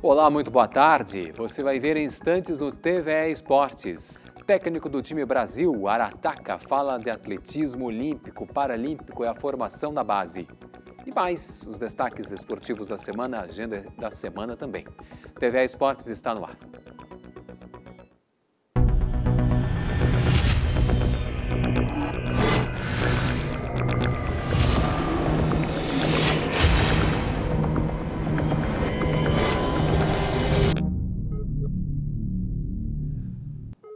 Olá, muito boa tarde. Você vai ver em instantes no TVE Esportes. Técnico do time Brasil, Arataka, fala de atletismo olímpico, paralímpico e a formação da base. E mais, os destaques esportivos da semana, a agenda da semana também. TVE Esportes está no ar.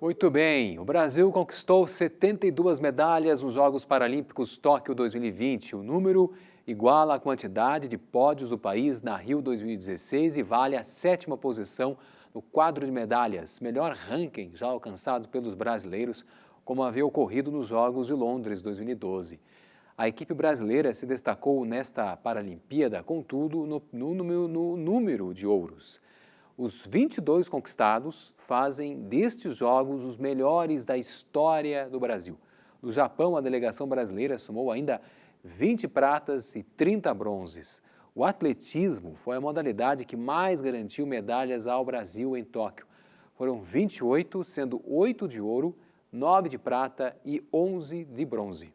Muito bem, o Brasil conquistou 72 medalhas nos Jogos Paralímpicos Tóquio 2020. O número iguala a quantidade de pódios do país na Rio 2016 e vale a 7ª posição no quadro de medalhas, melhor ranking já alcançado pelos brasileiros, como havia ocorrido nos Jogos de Londres 2012. A equipe brasileira se destacou nesta Paralimpíada, contudo, no número de ouros. Os 22 conquistados fazem destes Jogos os melhores da história do Brasil. No Japão, a delegação brasileira somou ainda 20 pratas e 30 bronzes. O atletismo foi a modalidade que mais garantiu medalhas ao Brasil em Tóquio. Foram 28, sendo 8 de ouro, 9 de prata e 11 de bronze.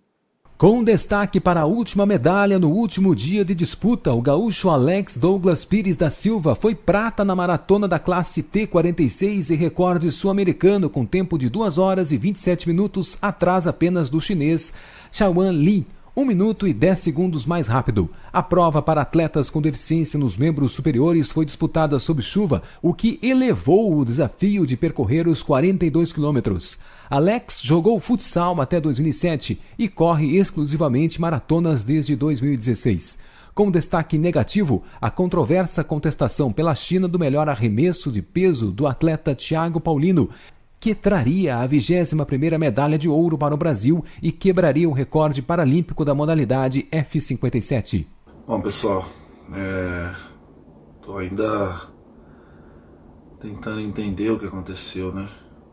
Com destaque para a última medalha no último dia de disputa, o gaúcho Alex Douglas Pires da Silva foi prata na maratona da classe T46 e recorde sul-americano com tempo de 2 horas e 27 minutos, atrás apenas do chinês Xiaoan Li, 1 minuto e 10 segundos mais rápido. A prova para atletas com deficiência nos membros superiores foi disputada sob chuva, o que elevou o desafio de percorrer os 42 quilômetros. Alex jogou futsal até 2007 e corre exclusivamente maratonas desde 2016. Com destaque negativo, a controversa contestação pela China do melhor arremesso de peso do atleta Thiago Paulino, que traria a 21ª medalha de ouro para o Brasil e quebraria o recorde paralímpico da modalidade F57. Bom, pessoal, tô ainda tentando entender o que aconteceu, né?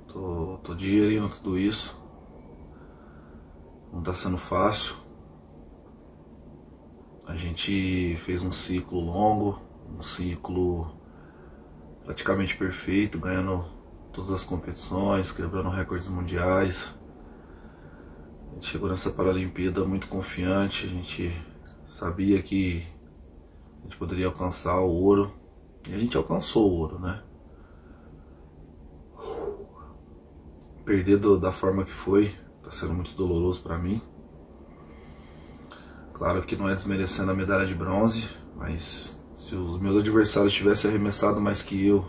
Tô digerindo tudo isso. Não tá sendo fácil. A gente fez um ciclo longo, um ciclo praticamente perfeito, ganhando todas as competições, quebrando recordes mundiais. A gente chegou nessa Paralimpíada muito confiante, a gente sabia que a gente poderia alcançar o ouro, e a gente alcançou o ouro, né? Perder da forma que foi, tá sendo muito doloroso para mim. Claro que não é desmerecendo a medalha de bronze, mas se os meus adversários tivessem arremessado mais que eu,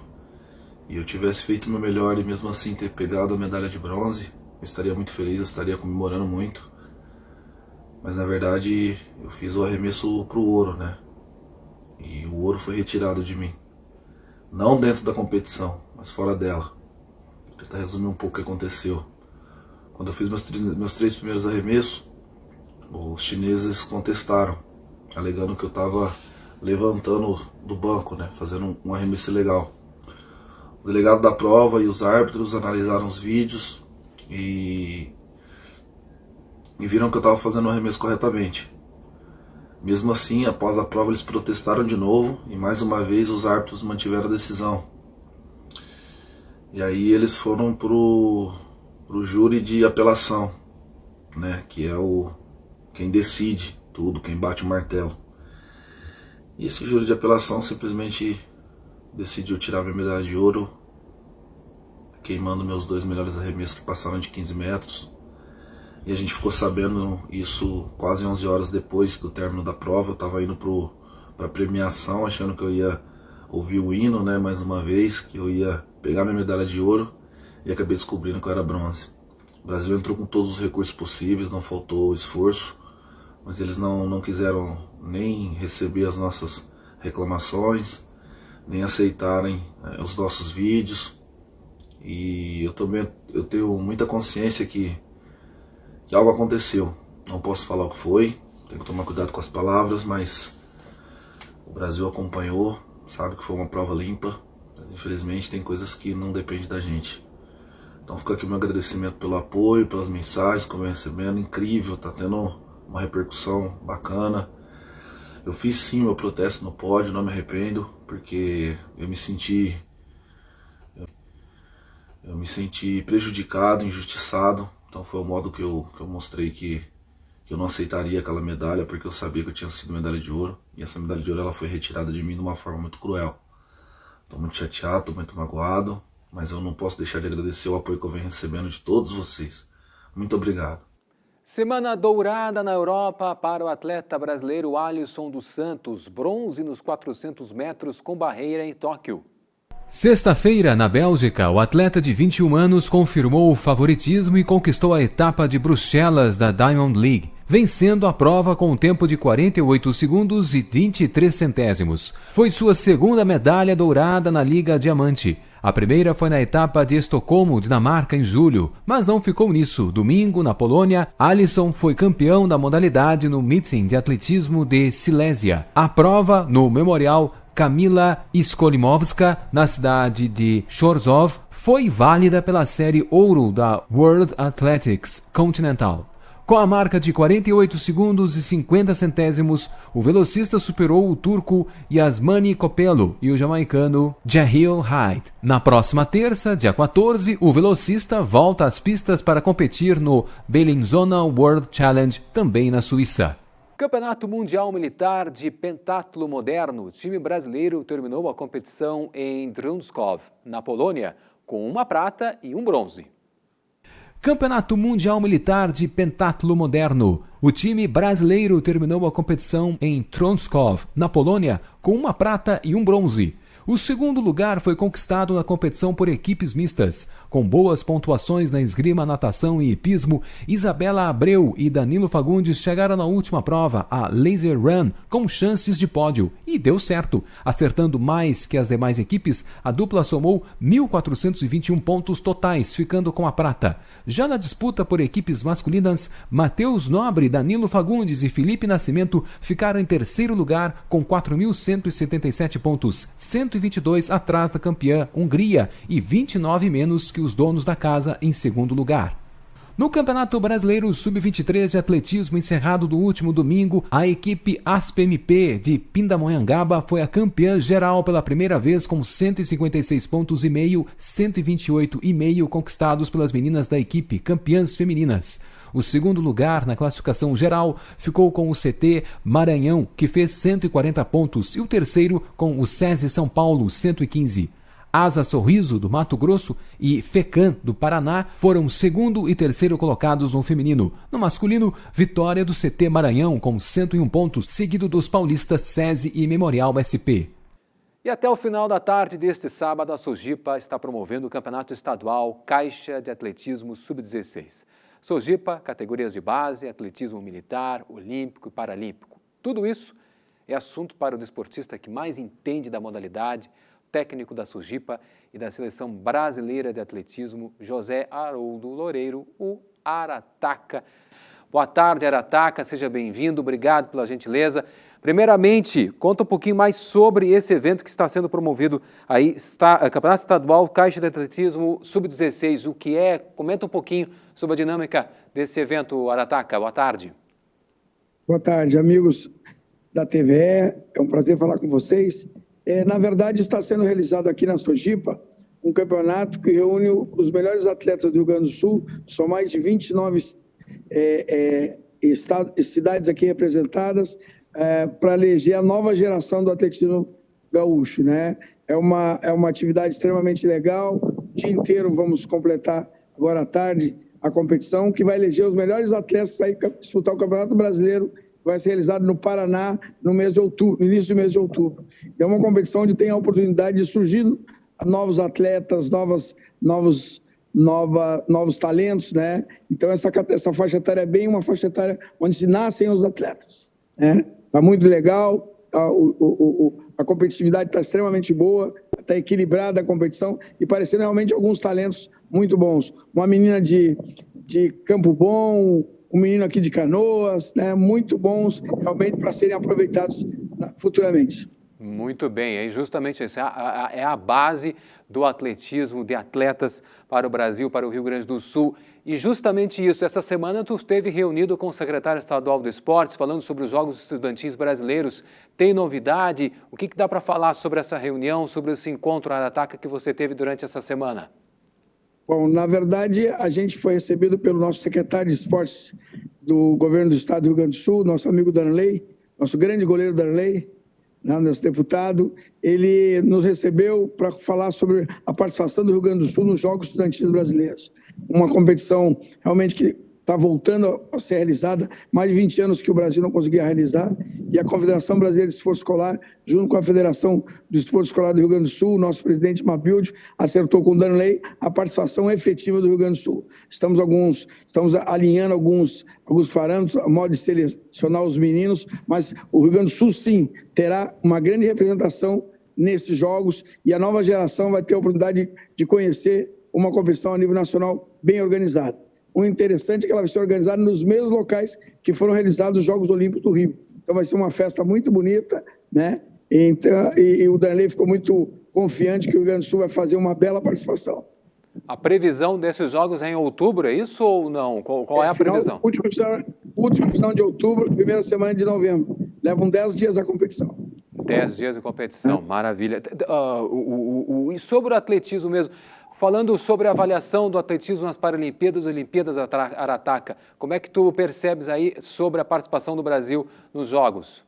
e eu tivesse feito o meu melhor e mesmo assim ter pegado a medalha de bronze, eu estaria muito feliz, eu estaria comemorando muito. Mas na verdade eu fiz o arremesso pro ouro, né? E o ouro foi retirado de mim. Não dentro da competição, mas fora dela. Vou tentar resumir um pouco o que aconteceu. Quando eu fiz meus 3 primeiros arremessos, os chineses contestaram, alegando que eu estava levantando do banco, né? Fazendo um arremesso ilegal. O delegado da prova e os árbitros analisaram os vídeos e viram que eu estava fazendo o arremesso corretamente. Mesmo assim, após a prova, eles protestaram de novo e mais uma vez os árbitros mantiveram a decisão. E aí eles foram pro júri de apelação, né? Que é quem decide tudo, quem bate o martelo. E esse júri de apelação simplesmente decidiu tirar minha medalha de ouro, queimando meus 2 melhores arremessos que passaram de 15 metros. E a gente ficou sabendo isso quase 11 horas depois do término da prova. Eu estava indo para premiação, achando que eu ia ouvir o hino, né, mais uma vez, que eu ia pegar minha medalha de ouro, e acabei descobrindo que eu era bronze. O Brasil entrou com todos os recursos possíveis, não faltou esforço, mas eles não quiseram nem receber as nossas reclamações, nem aceitarem os nossos vídeos. E eu tenho muita consciência que algo aconteceu. Não posso falar o que foi, tenho que tomar cuidado com as palavras, mas o Brasil acompanhou, sabe que foi uma prova limpa, mas infelizmente tem coisas que não dependem da gente. Então fica aqui o meu agradecimento pelo apoio, pelas mensagens que eu venho recebendo, incrível, tá tendo uma repercussão bacana. Eu fiz sim meu protesto no pódio, não me arrependo, porque eu me senti prejudicado, injustiçado. Então foi o modo que eu mostrei que eu não aceitaria aquela medalha, porque eu sabia que eu tinha sido medalha de ouro, e essa medalha de ouro ela foi retirada de mim de uma forma muito cruel. Estou muito chateado, estou muito magoado, mas eu não posso deixar de agradecer o apoio que eu venho recebendo de todos vocês. Muito obrigado. Semana dourada na Europa para o atleta brasileiro Alisson dos Santos, bronze nos 400 metros com barreira em Tóquio. Sexta-feira, na Bélgica, o atleta de 21 anos confirmou o favoritismo e conquistou a etapa de Bruxelas da Diamond League, vencendo a prova com um tempo de 48 segundos e 23 centésimos. Foi sua segunda medalha dourada na Liga Diamante. A primeira foi na etapa de Estocolmo, Dinamarca, em julho, mas não ficou nisso. Domingo, na Polônia, Alisson foi campeão da modalidade no meeting de atletismo de Silésia. A prova, no Memorial Kamila Skolimowska, na cidade de Chorzów, foi válida pela série ouro da World Athletics Continental. Com a marca de 48 segundos e 50 centésimos, o velocista superou o turco Yasmani Copello e o jamaicano Jahil Hyde. Na próxima terça, dia 14, o velocista volta às pistas para competir no Bellinzona World Challenge, também na Suíça. Campeonato Mundial Militar de Pentatlo Moderno. O time brasileiro terminou a competição em Drunskov, na Polônia, com uma prata e um bronze. Campeonato Mundial Militar de Pentatlo Moderno. O time brasileiro terminou a competição em Trąskov, na Polônia, com uma prata e um bronze. O segundo lugar foi conquistado na competição por equipes mistas. Com boas pontuações na esgrima, natação e hipismo, Isabela Abreu e Danilo Fagundes chegaram na última prova, a Laser Run, com chances de pódio. E deu certo. Acertando mais que as demais equipes, a dupla somou 1.421 pontos totais, ficando com a prata. Já na disputa por equipes masculinas, Matheus Nobre, Danilo Fagundes e Felipe Nascimento ficaram em terceiro lugar com 4.177 pontos, 122 atrás da campeã Hungria e 29 menos que os donos da casa em segundo lugar. No Campeonato Brasileiro Sub-23 de Atletismo encerrado do último domingo, a equipe ASP-MP de Pindamonhangaba foi a campeã geral pela primeira vez com 156 pontos e meio, 128,5 conquistados pelas meninas da equipe, campeãs femininas. O segundo lugar na classificação geral ficou com o CT Maranhão, que fez 140 pontos, e o terceiro com o SESI São Paulo, 115. Asa Sorriso, do Mato Grosso, e FECAM, do Paraná, foram segundo e terceiro colocados no feminino. No masculino, vitória do CT Maranhão, com 101 pontos, seguido dos paulistas SESI e Memorial SP. E até o final da tarde deste sábado, a Sojipa está promovendo o Campeonato Estadual Caixa de Atletismo Sub-16. Sojipa, categorias de base, atletismo militar, olímpico e paralímpico. Tudo isso é assunto para o desportista que mais entende da modalidade, técnico da Sojipa e da Seleção Brasileira de Atletismo, José Haroldo Loureiro, o Arataca. Boa tarde, Arataca, seja bem-vindo, obrigado pela gentileza. Primeiramente, conta um pouquinho mais sobre esse evento que está sendo promovido aí, Campeonato Estadual Caixa de Atletismo Sub-16. O que é? Comenta um pouquinho sobre a dinâmica desse evento, Arataca. Boa tarde. Boa tarde, amigos da TVE. É um prazer falar com vocês. Na verdade, está sendo realizado aqui na Sojipa um campeonato que reúne os melhores atletas do Rio Grande do Sul. São mais de 29 cidades aqui representadas para eleger a nova geração do atletismo gaúcho, né? É uma atividade extremamente legal. O dia inteiro vamos completar agora à tarde a competição que vai eleger os melhores atletas para ir disputar o Campeonato Brasileiro. Vai ser realizado no Paraná no mês de outubro, no início do mês de outubro. É uma competição onde tem a oportunidade de surgir novos atletas, novos talentos, né? Então essa faixa etária é bem uma faixa etária onde se nascem os atletas, né? Tá muito legal, a competitividade está extremamente boa, está equilibrada a competição e parecendo realmente alguns talentos muito bons. Uma menina de Campo Bom, um menino aqui de Canoas, né? Muito bons realmente para serem aproveitados futuramente. Muito bem, é justamente isso, é a base do atletismo, de atletas para o Brasil, para o Rio Grande do Sul. E justamente isso, essa semana tu esteve reunido com o secretário estadual do Esportes, falando sobre os Jogos Estudantis Brasileiros. Tem novidade? O que dá para falar sobre essa reunião, sobre esse encontro Arataca que você teve durante essa semana? Bom, na verdade, a gente foi recebido pelo nosso secretário de Esportes do Governo do Estado do Rio Grande do Sul, nosso amigo Darley, nosso grande goleiro Darley, nosso deputado. Ele nos recebeu para falar sobre a participação do Rio Grande do Sul nos Jogos Estudantis Brasileiros. Uma competição realmente que está voltando a ser realizada, mais de 20 anos que o Brasil não conseguia realizar, e a Confederação Brasileira de Esporte Escolar, junto com a Federação do Esporte Escolar do Rio Grande do Sul, o nosso presidente Mabilde, acertou com o Danley a participação efetiva do Rio Grande do Sul. Estamos alinhando alguns parâmetros, a modo de selecionar os meninos, mas o Rio Grande do Sul, sim, terá uma grande representação nesses jogos, e a nova geração vai ter a oportunidade de conhecer uma competição a nível nacional bem organizada. O interessante é que ela vai ser organizada nos mesmos locais que foram realizados os Jogos Olímpicos do Rio. Então vai ser uma festa muito bonita, né? Então, e o Darley ficou muito confiante que o Rio Grande do Sul vai fazer uma bela participação. A previsão desses jogos é em outubro, é isso ou não? Qual é a previsão? Último final de outubro, primeira semana de novembro. Levam 10 dias a competição. 10 dias de competição, maravilha. E sobre o atletismo mesmo, falando sobre a avaliação do atletismo nas Paralimpíadas e Olimpíadas Arataca, como é que tu percebes aí sobre a participação do Brasil nos Jogos?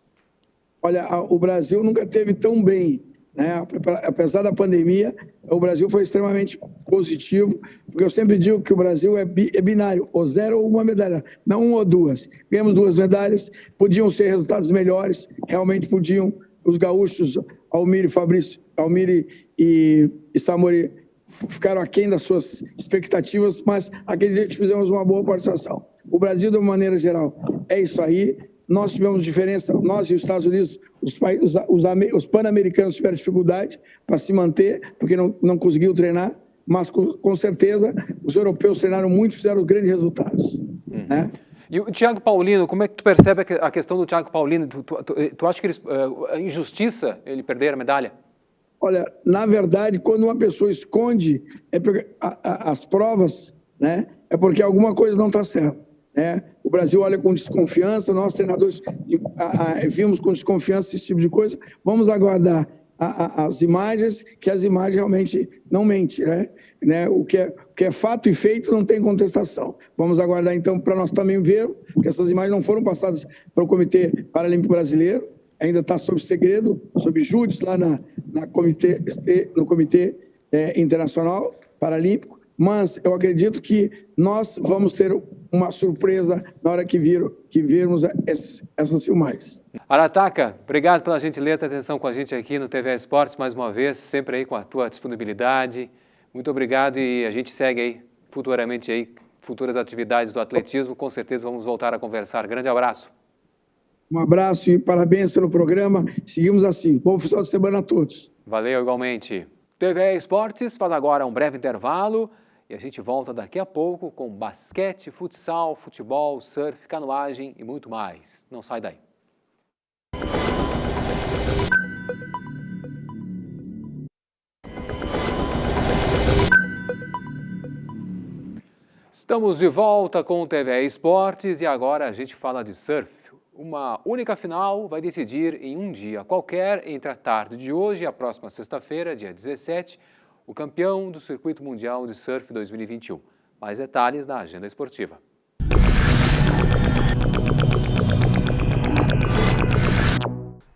Olha, o Brasil nunca esteve tão bem, né? Apesar da pandemia, o Brasil foi extremamente positivo, porque eu sempre digo que o Brasil é binário, ou 0 ou uma medalha, não 1 ou 2. Ganhamos 2 medalhas, podiam ser resultados melhores, realmente podiam, os gaúchos, Almir e Samori, ficaram aquém das suas expectativas, mas acredito que fizemos uma boa participação. O Brasil, de uma maneira geral, é isso aí. Nós tivemos diferença, nós e os Estados Unidos, os pan-americanos tiveram dificuldade para se manter, porque não conseguiam treinar, mas com certeza os europeus treinaram muito e fizeram grandes resultados. Né? E o Thiago Paulino, como é que tu percebe a questão do Thiago Paulino? Tu acha que é injustiça ele perder a medalha? Olha, na verdade, quando uma pessoa esconde as provas, né, é porque alguma coisa não está certa. Né? O Brasil olha com desconfiança, nós treinadores vimos com desconfiança esse tipo de coisa. Vamos aguardar as imagens, que as imagens realmente não mentem. Né? O que é fato e feito não tem contestação. Vamos aguardar então para nós também ver que essas imagens não foram passadas para o Comitê Paralímpico Brasileiro, ainda está sob segredo, sob júdice lá no Comitê Internacional Paralímpico, mas eu acredito que nós vamos ter uma surpresa na hora que virmos essas filmagens. Arataca, obrigado pela gentileza e atenção com a gente aqui no TV Esportes, mais uma vez, sempre aí com a tua disponibilidade. Muito obrigado e a gente segue aí futuramente aí, futuras atividades do atletismo, com certeza vamos voltar a conversar. Grande abraço. Um abraço e parabéns pelo programa. Seguimos assim. Bom final de semana a todos. Valeu, igualmente. TV Esportes faz agora um breve intervalo e a gente volta daqui a pouco com basquete, futsal, futebol, surf, canoagem e muito mais. Não sai daí. Estamos de volta com o TV Esportes e agora a gente fala de surf. Uma única final vai decidir em um dia qualquer, entre a tarde de hoje e a próxima sexta-feira, dia 17, o campeão do Circuito Mundial de Surf 2021. Mais detalhes na agenda esportiva.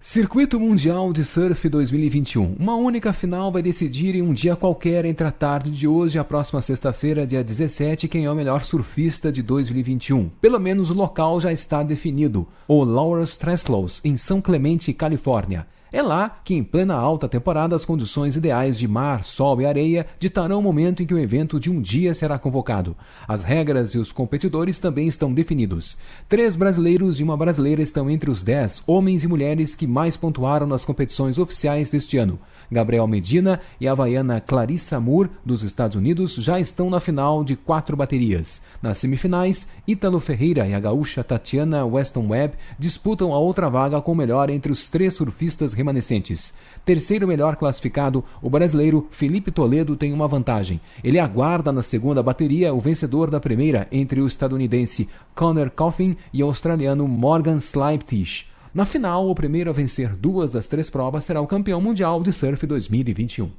Circuito Mundial de Surf 2021. Uma única final vai decidir em um dia qualquer entre a tarde de hoje e a próxima sexta-feira, dia 17, quem é o melhor surfista de 2021. Pelo menos o local já está definido, o Lawrence Treslows, em São Clemente, Califórnia. É lá que, em plena alta temporada, as condições ideais de mar, sol e areia ditarão o momento em que o evento de um dia será convocado. As regras e os competidores também estão definidos. 3 brasileiros e uma brasileira estão entre os 10 homens e mulheres que mais pontuaram nas competições oficiais deste ano. Gabriel Medina e a havaiana Clarissa Moore, dos Estados Unidos, já estão na final de 4 baterias. Nas semifinais, Ítalo Ferreira e a gaúcha Tatiana Weston Webb disputam a outra vaga com o melhor entre os 3 surfistas remanescentes. Terceiro melhor classificado, o brasileiro Felipe Toledo tem uma vantagem. Ele aguarda na segunda bateria o vencedor da primeira entre o estadunidense Conor Coffin e o australiano Morgan Slieptisch. Na final, o primeiro a vencer 2 das 3 provas será o campeão mundial de surf 2021.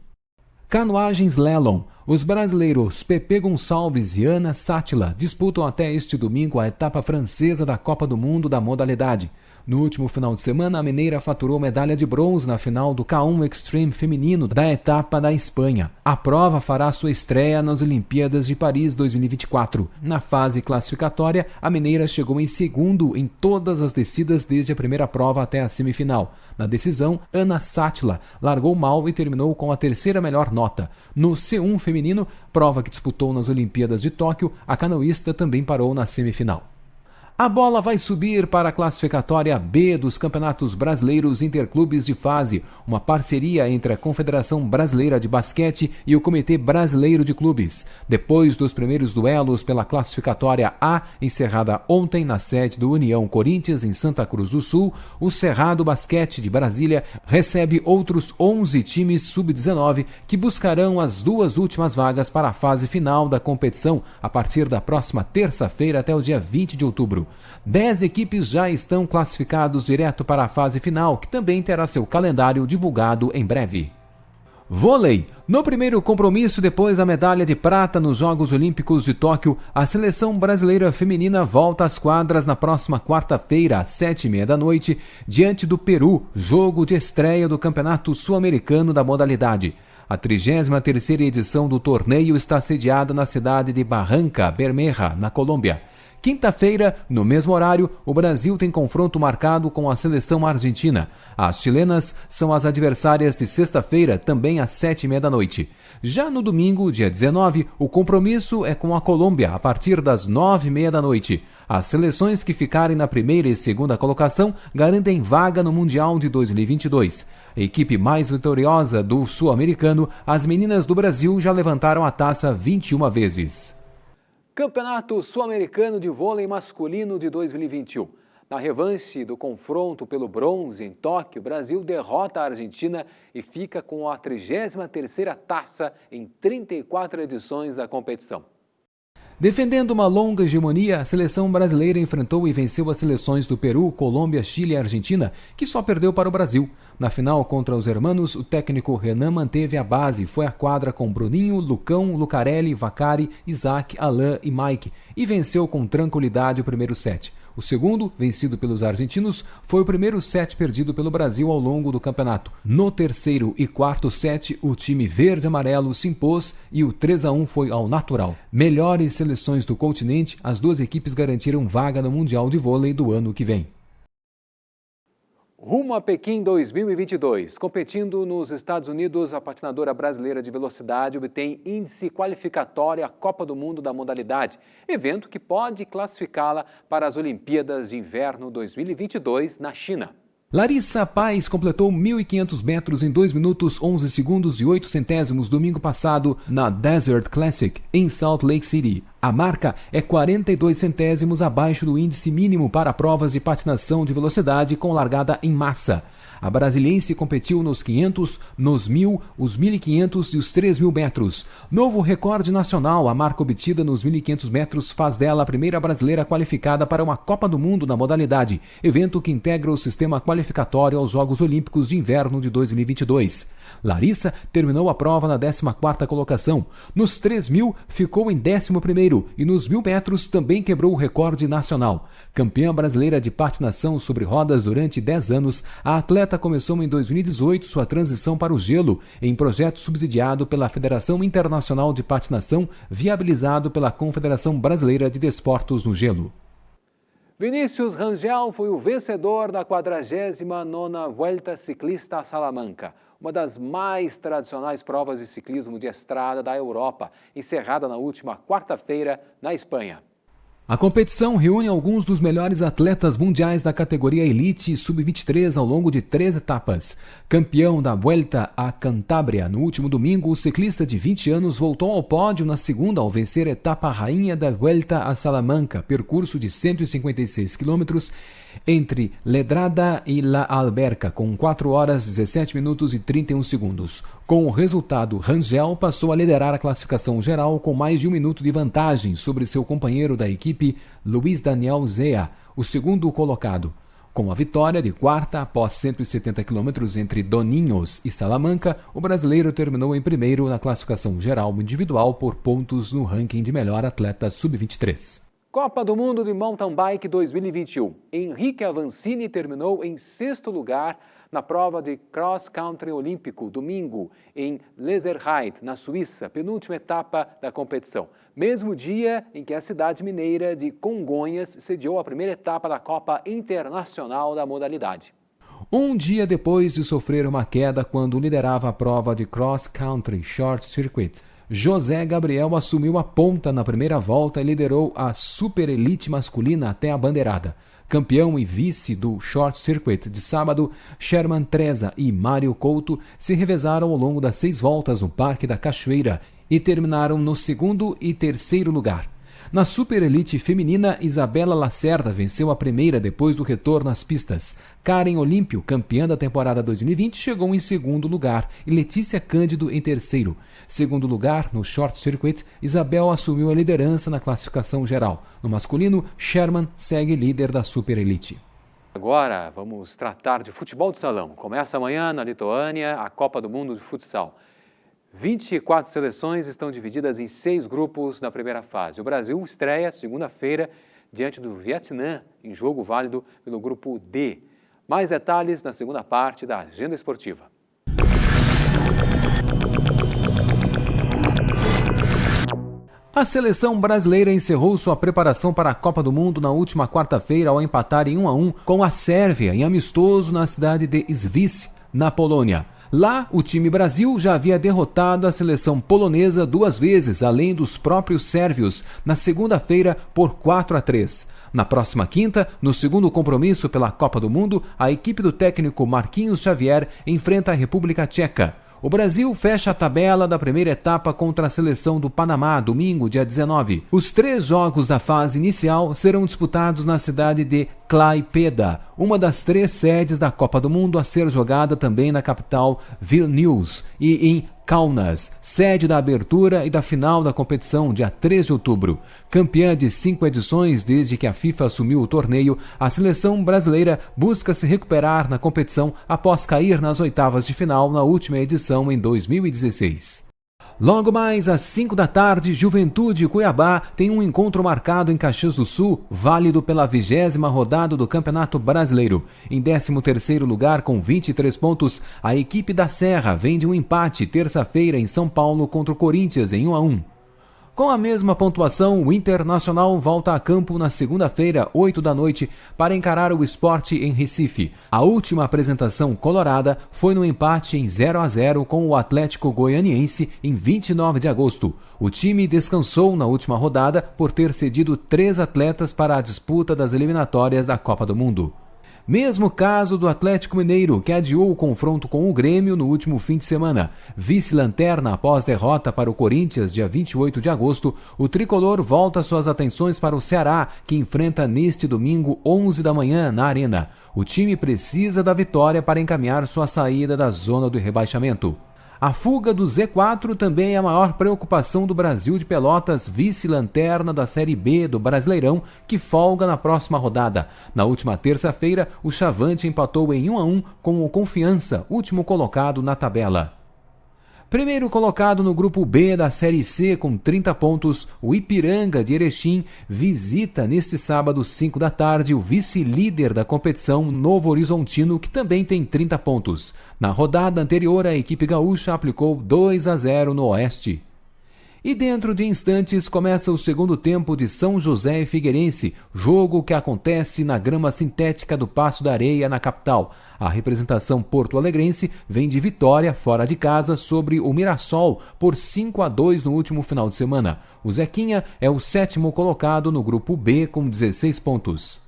Canoagem Slalom. Os brasileiros Pepe Gonçalves e Ana Sátila disputam até este domingo a etapa francesa da Copa do Mundo da modalidade. No último final de semana, a mineira faturou medalha de bronze na final do K1 Extreme feminino da etapa da Espanha. A prova fará sua estreia nas Olimpíadas de Paris 2024. Na fase classificatória, a mineira chegou em segundo em todas as descidas desde a primeira prova até a semifinal. Na decisão, Ana Sátila largou mal e terminou com a terceira melhor nota. No C1 feminino, prova que disputou nas Olimpíadas de Tóquio, a canoísta também parou na semifinal. A bola vai subir para a classificatória B dos Campeonatos Brasileiros Interclubes de Fase, uma parceria entre a Confederação Brasileira de Basquete e o Comitê Brasileiro de Clubes. Depois dos primeiros duelos pela classificatória A, encerrada ontem na sede do União Corinthians, em Santa Cruz do Sul, o Cerrado Basquete de Brasília recebe outros 11 times sub-19 que buscarão as 2 últimas vagas para a fase final da competição a partir da próxima terça-feira até o dia 20 de outubro. 10 equipes já estão classificados direto para a fase final, que também terá seu calendário divulgado em breve. Vôlei. No primeiro compromisso depois da medalha de prata nos Jogos Olímpicos de Tóquio, a seleção brasileira feminina volta às quadras na próxima quarta-feira, às 7h30 da noite, diante do Peru, jogo de estreia do Campeonato Sul-Americano da modalidade. A 33ª edição do torneio está sediada na cidade de Barranca Bermeja, na Colômbia. Quinta-feira, no mesmo horário, o Brasil tem confronto marcado com a seleção argentina. As chilenas são as adversárias de sexta-feira, também às 7h30 da noite. Já no domingo, dia 19, o compromisso é com a Colômbia, a partir das 9h30 da noite. As seleções que ficarem na primeira e segunda colocação garantem vaga no Mundial de 2022. A equipe mais vitoriosa do sul-americano, as meninas do Brasil já levantaram a taça 21 vezes. Campeonato Sul-Americano de Vôlei Masculino de 2021. Na revanche do confronto pelo bronze em Tóquio, o Brasil derrota a Argentina e fica com a 33ª taça em 34 edições da competição. Defendendo uma longa hegemonia, a seleção brasileira enfrentou e venceu as seleções do Peru, Colômbia, Chile e Argentina, que só perdeu para o Brasil. Na final contra os hermanos, o técnico Renan manteve a base, foi à quadra com Bruninho, Lucão, Lucarelli, Vacari, Isaac, Alain e Mike e venceu com tranquilidade o primeiro set. O segundo, vencido pelos argentinos, foi o primeiro set perdido pelo Brasil ao longo do campeonato. No terceiro e quarto set, o time verde-amarelo se impôs e o 3-1 foi ao natural. Melhores seleções do continente, as 2 equipes garantiram vaga no Mundial de Vôlei do ano que vem. Rumo a Pequim 2022. Competindo nos Estados Unidos, a patinadora brasileira de velocidade obtém índice qualificatório à Copa do Mundo da modalidade, evento que pode classificá-la para as Olimpíadas de Inverno 2022 na China. Larissa Paes completou 1.500 metros em 2 minutos, 11 segundos e 8 centésimos domingo passado na Desert Classic, em Salt Lake City. A marca é 42 centésimos abaixo do índice mínimo para provas de patinação de velocidade com largada em massa. A brasiliense competiu nos 500, nos 1.000, os 1.500 e os 3.000 metros. Novo recorde nacional, a marca obtida nos 1.500 metros faz dela a primeira brasileira qualificada para uma Copa do Mundo na modalidade, evento que integra o sistema qualificatório aos Jogos Olímpicos de Inverno de 2022. Larissa terminou a prova na 14ª colocação. Nos 3.000 ficou em 11º e nos 1.000 metros também quebrou o recorde nacional. Campeã brasileira de patinação sobre rodas durante 10 anos, a atleta começou em 2018 sua transição para o gelo, em projeto subsidiado pela Federação Internacional de Patinação, viabilizado pela Confederação Brasileira de Desportos no Gelo. Vinícius Rangel foi o vencedor da 49ª Vuelta Ciclista a Salamanca, uma das mais tradicionais provas de ciclismo de estrada da Europa, encerrada na última quarta-feira na Espanha. A competição reúne alguns dos melhores atletas mundiais da categoria Elite Sub-23 ao longo de 3 etapas. Campeão da Vuelta a Cantábria no último domingo, o ciclista de 20 anos voltou ao pódio na segunda ao vencer a etapa rainha da Vuelta a Salamanca, percurso de 156 quilômetros entre Ledrada e La Alberca, com 4 horas, 17 minutos e 31 segundos. Com o resultado, Rangel passou a liderar a classificação geral com mais de 1 minuto de vantagem sobre seu companheiro da equipe, Luiz Daniel Zea, o segundo colocado. Com a vitória de quarta após 170 quilômetros entre Doninhos e Salamanca, o brasileiro terminou em primeiro na classificação geral individual por pontos no ranking de melhor atleta sub-23. Copa do Mundo de Mountain Bike 2021. Henrique Avancini terminou em 6º lugar na prova de Cross Country Olímpico, domingo, em Lezerheide, na Suíça, penúltima etapa da competição. Mesmo dia em que a cidade mineira de Congonhas sediou a primeira etapa da Copa Internacional da modalidade. Um dia depois de sofrer uma queda quando liderava a prova de Cross Country Short Circuit, José Gabriel assumiu a ponta na primeira volta e liderou a Super Elite masculina até a bandeirada. Campeão e vice do Short Circuit de sábado, Sherman Treza e Mário Couto se revezaram ao longo das 6 voltas no Parque da Cachoeira e terminaram no 2º e 3º lugar. Na Super Elite feminina, Isabela Lacerda venceu a primeira depois do retorno às pistas. Karen Olímpio, campeã da temporada 2020, chegou em 2º lugar e Letícia Cândido em 3º. Segundo lugar, no Short Circuit, Isabel assumiu a liderança na classificação geral. No masculino, Sherman segue líder da Super Elite. Agora vamos tratar de futebol de salão. Começa amanhã na Lituânia a Copa do Mundo de Futsal. 24 seleções estão divididas em 6 grupos na primeira fase. O Brasil estreia segunda-feira diante do Vietnã em jogo válido pelo grupo D. Mais detalhes na segunda parte da Agenda Esportiva. A seleção brasileira encerrou sua preparação para a Copa do Mundo na última quarta-feira ao empatar em 1-1 com a Sérvia em amistoso na cidade de Świecie, na Polônia. Lá, o time Brasil já havia derrotado a seleção polonesa 2 vezes, além dos próprios sérvios, na segunda-feira por 4-3. Na próxima quinta, no segundo compromisso pela Copa do Mundo, a equipe do técnico Marquinhos Xavier enfrenta a República Tcheca. O Brasil fecha a tabela da primeira etapa contra a seleção do Panamá, domingo, dia 19. Os 3 jogos da fase inicial serão disputados na cidade de Klaipėda, uma das 3 sedes da Copa do Mundo a ser jogada também na capital Vilnius e em Kaunas, sede da abertura e da final da competição, dia 3 de outubro. Campeã de 5 edições desde que a FIFA assumiu o torneio, a seleção brasileira busca se recuperar na competição após cair nas oitavas de final na última edição em 2016. Logo mais às 5 da tarde, Juventude e Cuiabá têm um encontro marcado em Caxias do Sul, válido pela 20ª rodada do Campeonato Brasileiro. Em 13º lugar, com 23 pontos, a equipe da Serra vem de um empate terça-feira em São Paulo contra o Corinthians em 1-1. Com a mesma pontuação, o Internacional volta a campo na segunda-feira, 8 da noite, para encarar o Sport em Recife. A última apresentação colorada foi no empate em 0-0 com o Atlético Goianiense em 29 de agosto. O time descansou na última rodada por ter cedido 3 atletas para a disputa das eliminatórias da Copa do Mundo. Mesmo caso do Atlético Mineiro, que adiou o confronto com o Grêmio no último fim de semana. Vice-lanterna após derrota para o Corinthians, dia 28 de agosto, o tricolor volta suas atenções para o Ceará, que enfrenta neste domingo, 11 da manhã, na Arena. O time precisa da vitória para encaminhar sua saída da zona do rebaixamento. A fuga do Z4 também é a maior preocupação do Brasil de Pelotas, vice-lanterna da Série B do Brasileirão, que folga na próxima rodada. Na última terça-feira, o Chavante empatou em 1-1 com o Confiança, último colocado na tabela. Primeiro colocado no grupo B da Série C com 30 pontos, o Ipiranga de Erechim visita neste sábado, 5 da tarde, o vice-líder da competição, Novo Horizontino, que também tem 30 pontos. Na rodada anterior, a equipe gaúcha aplicou 2-0 no Oeste. E dentro de instantes começa o segundo tempo de São José e Figueirense, jogo que acontece na grama sintética do Paço da Areia, na capital. A representação porto-alegrense vem de vitória fora de casa sobre o Mirassol por 5-2 no último final de semana. O Zequinha é o 7º colocado no grupo B com 16 pontos.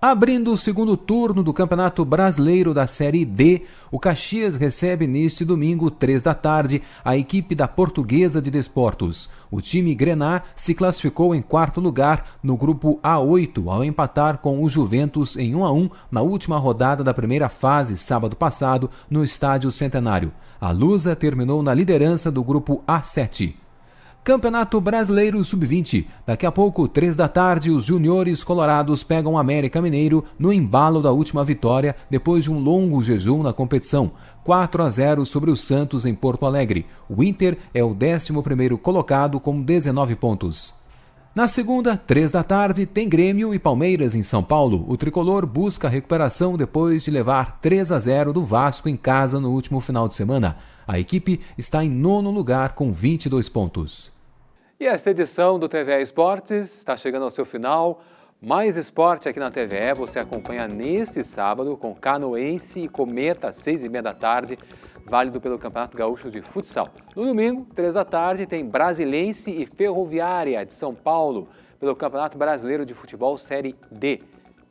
Abrindo o segundo turno do Campeonato Brasileiro da Série D, o Caxias recebe neste domingo, 3 da tarde, a equipe da Portuguesa de Desportos. O time Grená se classificou em 4º lugar no grupo A8, ao empatar com o Juventus em 1-1 na última rodada da primeira fase, sábado passado, no Estádio Centenário. A Lusa terminou na liderança do grupo A7. Campeonato Brasileiro Sub-20. Daqui a pouco, 3 da tarde, os juniores colorados pegam o América Mineiro no embalo da última vitória depois de um longo jejum na competição. 4-0 sobre o Santos em Porto Alegre. O Inter é o 11º colocado com 19 pontos. Na segunda, 3 da tarde, tem Grêmio e Palmeiras em São Paulo. O tricolor busca a recuperação depois de levar 3-0 do Vasco em casa no último final de semana. A equipe está em 9º lugar com 22 pontos. E esta edição do TVE Esportes está chegando ao seu final. Mais esporte aqui na TVE você acompanha neste sábado com Canoense e Cometa às 6h30 da tarde, válido pelo Campeonato Gaúcho de Futsal. No domingo, 3 da tarde, tem Brasilense e Ferroviária de São Paulo pelo Campeonato Brasileiro de Futebol Série D.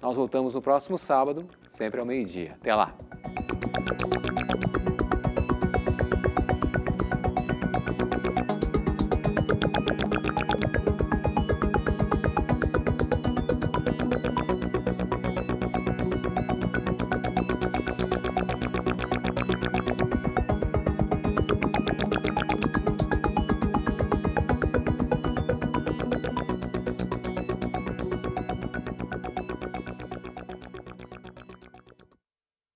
Nós voltamos no próximo sábado, sempre ao meio-dia. Até lá!